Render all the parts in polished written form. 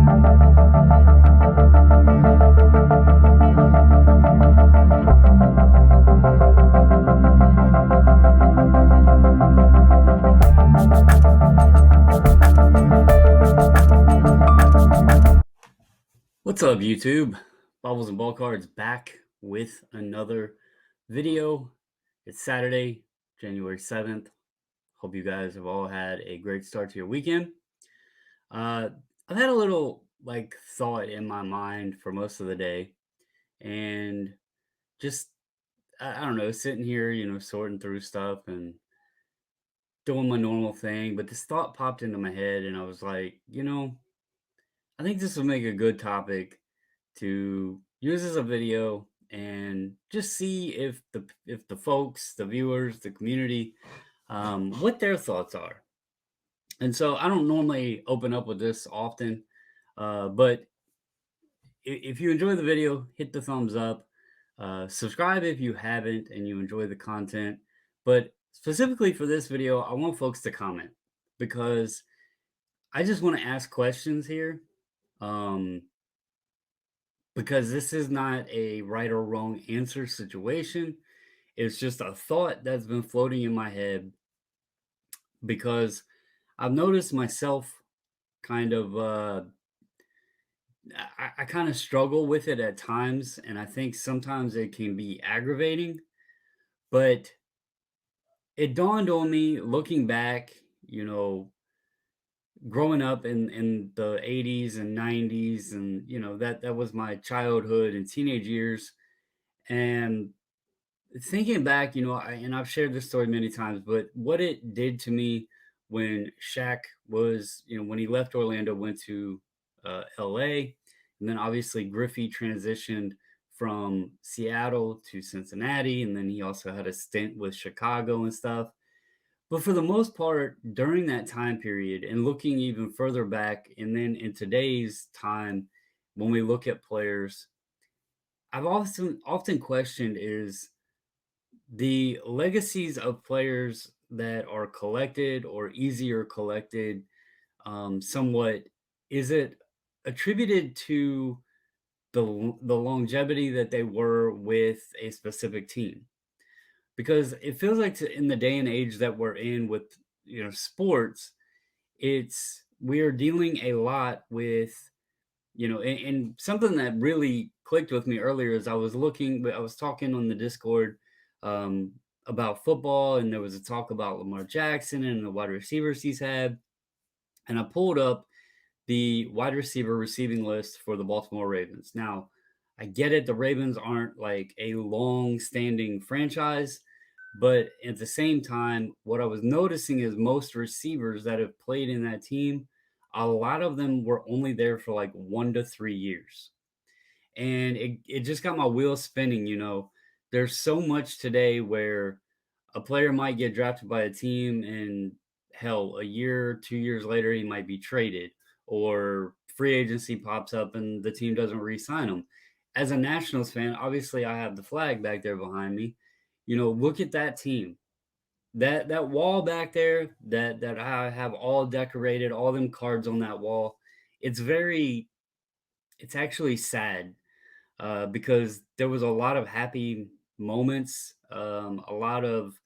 What's up, YouTube? Bobbles and Ball Cards back with another video. It's Saturday, January 7th. Hope you guys have all had a great start to your weekend. Uh, I've had a little thought in my mind for most of the day, and just I don't know, sitting here, sorting through stuff and doing my normal thing. But this thought popped into my head, and I was like, I think this will make a good topic to use as a video and just see if the folks, the viewers, the community, what their thoughts are. And so I don't normally open up with this often, but if you enjoy the video, hit the thumbs up. Subscribe if you haven't and you enjoy the content. But specifically for this video, I want folks to comment because I just want to ask questions here. Um, because this is not a right or wrong answer situation. It's just a thought that's been floating in my head because I've noticed myself kind of, I kind of struggle with it at times. And I think sometimes it can be aggravating. But it dawned on me looking back, you know, growing up in the 80s and 90s. And, that was my childhood and teenage years. And thinking back, and I've shared this story many times, but what it did to me when Shaq was, when he left Orlando, went to LA, and then obviously Griffey transitioned from Seattle to Cincinnati, and then he also had a stint with Chicago and stuff. But for the most part, during that time period, and looking even further back, and then in today's time, when we look at players, I've often questioned is the legacies of players that are collected or easier collected, somewhat, is it attributed to the longevity that they were with a specific team? Because it feels like in the day and age that we're in with sports, it's we are dealing a lot with and something that really clicked with me earlier is I was talking on the Discord um, about football, and there was a talk about Lamar Jackson and the wide receivers he's had. And I pulled up the wide receiver receiving list for the Baltimore Ravens. Now, I get it, the Ravens aren't like a long standing franchise, but at the same time, what I was noticing is most receivers that have played in that team, a lot of them were only there for like 1 to 3 years. And it just got my wheels spinning. There's so much today where a player might get drafted by a team and hell, a year, 2 years later, he might be traded, or free agency pops up and the team doesn't re-sign him. As a Nationals fan, obviously I have the flag back there behind me. Look at that team. That wall back there that I have all decorated, all them cards on that wall. It's actually sad because there was a lot of happy moments, a lot of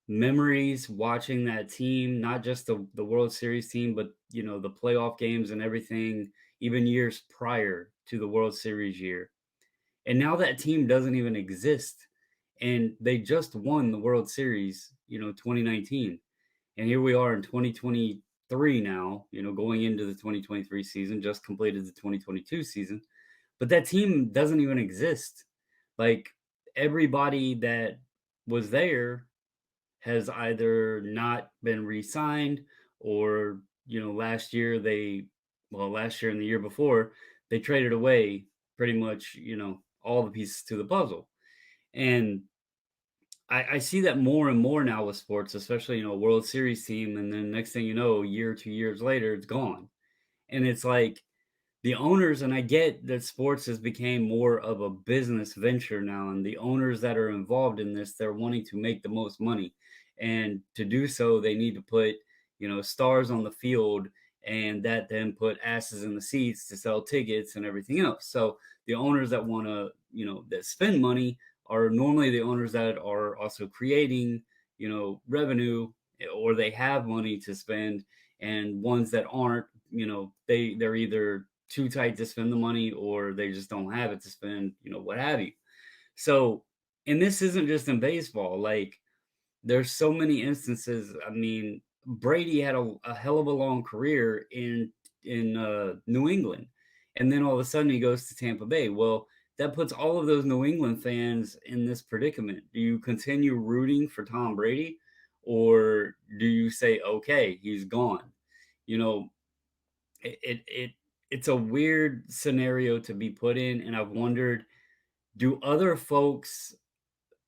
memories watching that team, not just the World Series team, but the playoff games and everything, even years prior to the World Series year. And now that team doesn't even exist. And they just won the World Series, 2019. And here we are in 2023 now, going into the 2023 season, just completed the 2022 season. But that team doesn't even exist. Like everybody that was there has either not been re-signed or last year and the year before they traded away pretty much all the pieces to the puzzle. And I see that more and more now with sports, especially World Series team, and then next thing you know, a year 2 years later it's gone. And it's like the owners, and I get that sports has become more of a business venture now, and the owners that are involved in this, they're wanting to make the most money. And to do so, they need to put, stars on the field and that then put asses in the seats to sell tickets and everything else. So the owners that want to, that spend money are normally the owners that are also creating, revenue, or they have money to spend, and ones that aren't, they're either too tight to spend the money or they just don't have it to spend, what have you. So, and this isn't just in baseball. Like, there's so many instances. I mean, Brady had a hell of a long career in New England, and then all of a sudden he goes to Tampa Bay. Well, that puts all of those New England fans in this predicament. Do you continue rooting for Tom Brady, or do you say, okay, he's gone? You know, it's a weird scenario to be put in, and I've wondered, do other folks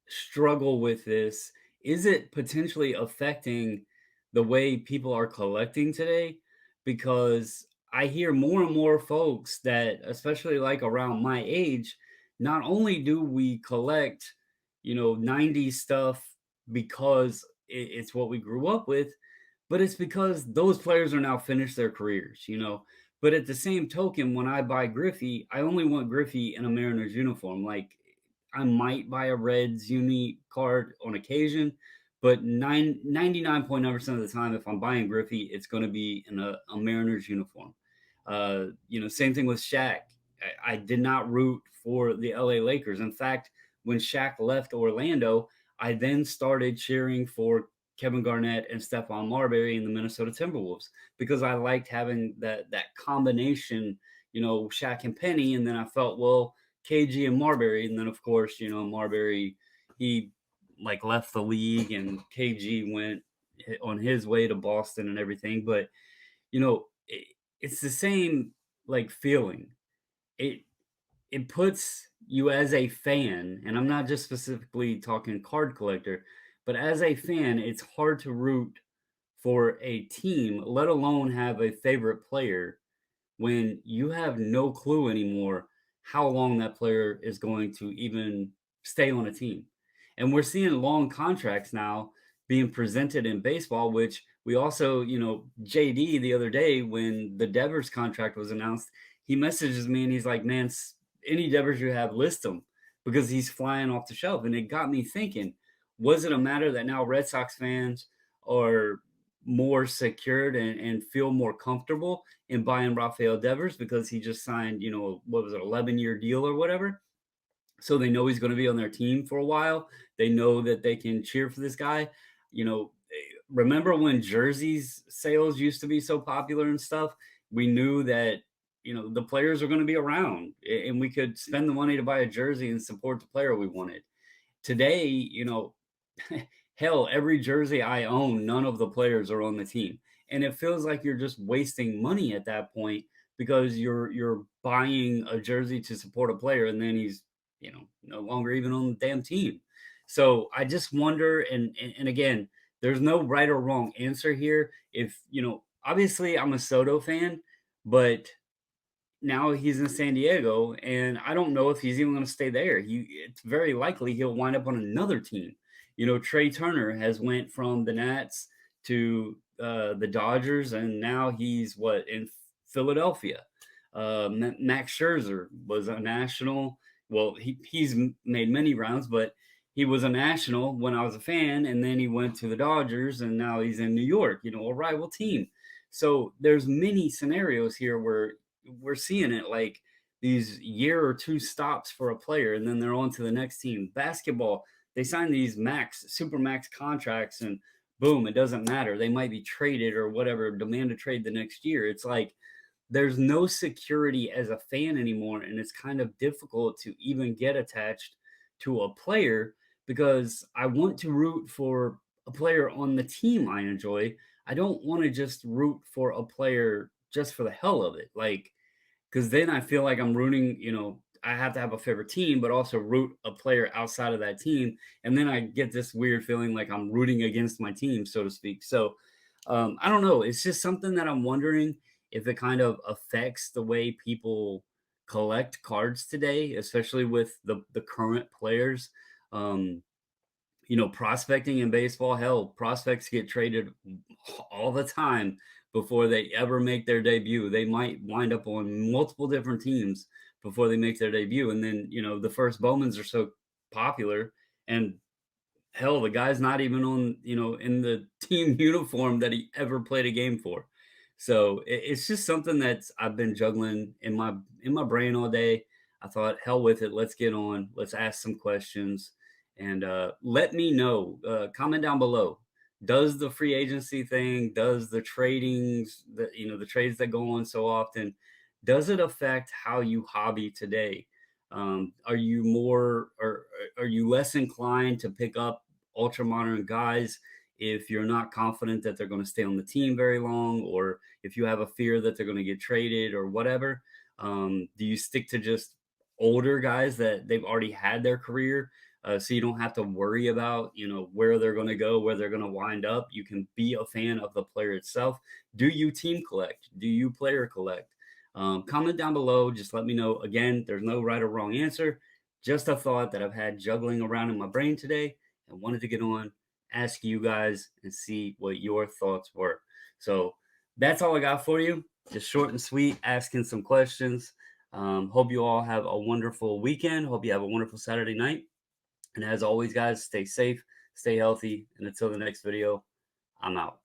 struggle with this? Is it potentially affecting the way people are collecting today? Because I hear more and more folks that, especially like around my age, not only do we collect, 90s stuff because it's what we grew up with, but it's because those players are now finished their careers. But at the same token, when I buy Griffey, I only want Griffey in a Mariners uniform. Like, I might buy a Reds uni card on occasion, but 99.9% of the time, if I'm buying Griffey, it's going to be in a Mariners uniform. Same thing with Shaq. I did not root for the LA Lakers. In fact, when Shaq left Orlando, I then started cheering for Kevin Garnett and Stephon Marbury in the Minnesota Timberwolves because I liked having that combination, Shaq and Penny, and then I felt, well, KG and Marbury, and then of course, Marbury, he like left the league, and KG went on his way to Boston and everything. But it's the same like feeling. It it puts you as a fan, and I'm not just specifically talking card collector, but as a fan, it's hard to root for a team, let alone have a favorite player when you have no clue anymore how long that player is going to even stay on a team. And we're seeing long contracts now being presented in baseball, which we also, JD the other day when the Devers contract was announced, he messages me and he's like, man, any Devers you have, list them because he's flying off the shelf. And it got me thinking, was it a matter that now Red Sox fans are more secured and feel more comfortable in buying Rafael Devers because he just signed, what was it, 11-year deal or whatever? So they know he's going to be on their team for a while. They know that they can cheer for this guy. Remember when jerseys sales used to be so popular and stuff? We knew that, the players are going to be around and we could spend the money to buy a jersey and support the player we wanted. Today, hell, every jersey I own, none of the players are on the team. And it feels like you're just wasting money at that point because you're buying a jersey to support a player and then he's, no longer even on the damn team. So I just wonder, and again, there's no right or wrong answer here. If, obviously I'm a Soto fan, but now he's in San Diego, and I don't know if he's even going to stay there. It's very likely he'll wind up on another team. Trey Turner has went from the Nats to the Dodgers, and now he's in Philadelphia. Max Scherzer was a national. Well, he's made many rounds, but he was a national when I was a fan, and then he went to the Dodgers, and now he's in New York. A rival team. So there's many scenarios here where we're seeing it like these year or two stops for a player and then they're on to the next team. Basketball, they sign these super max contracts and boom, it doesn't matter. They might be traded or whatever, demand a trade the next year. It's like there's no security as a fan anymore, and it's kind of difficult to even get attached to a player because I want to root for a player on the team I enjoy. I don't want to just root for a player just for the hell of it. Like, because then I feel like I'm rooting, I have to have a favorite team, but also root a player outside of that team. And then I get this weird feeling like I'm rooting against my team, so to speak. So I don't know. It's just something that I'm wondering if it kind of affects the way people collect cards today, especially with the current players. Um, prospecting in baseball, hell, prospects get traded all the time before they ever make their debut. They might wind up on multiple different teams before they make their debut. And then, the first Bowmans are so popular, and hell, the guy's not even on, in the team uniform that he ever played a game for. So it's just something that's I've been juggling in my brain all day. I thought, hell with it, let's get on, let's ask some questions, and let me know. Comment down below. Does the free agency thing, does the tradings, the trades that go on so often, does it affect how you hobby today? Are you more, or are you less inclined to pick up ultra modern guys if you're not confident that they're going to stay on the team very long, or if you have a fear that they're going to get traded or whatever? Do you stick to just older guys that they've already had their career, so you don't have to worry about where they're going to go, where they're going to wind up? You can be a fan of the player itself. Do you team collect? Do you player collect? Comment down below. Just let me know. Again, there's no right or wrong answer. Just a thought that I've had juggling around in my brain today and wanted to get on, ask you guys, and see what your thoughts were. So that's all I got for you. Just short and sweet, asking some questions. Hope you all have a wonderful weekend. Hope you have a wonderful Saturday night. And as always, guys, stay safe, stay healthy. And until the next video, I'm out.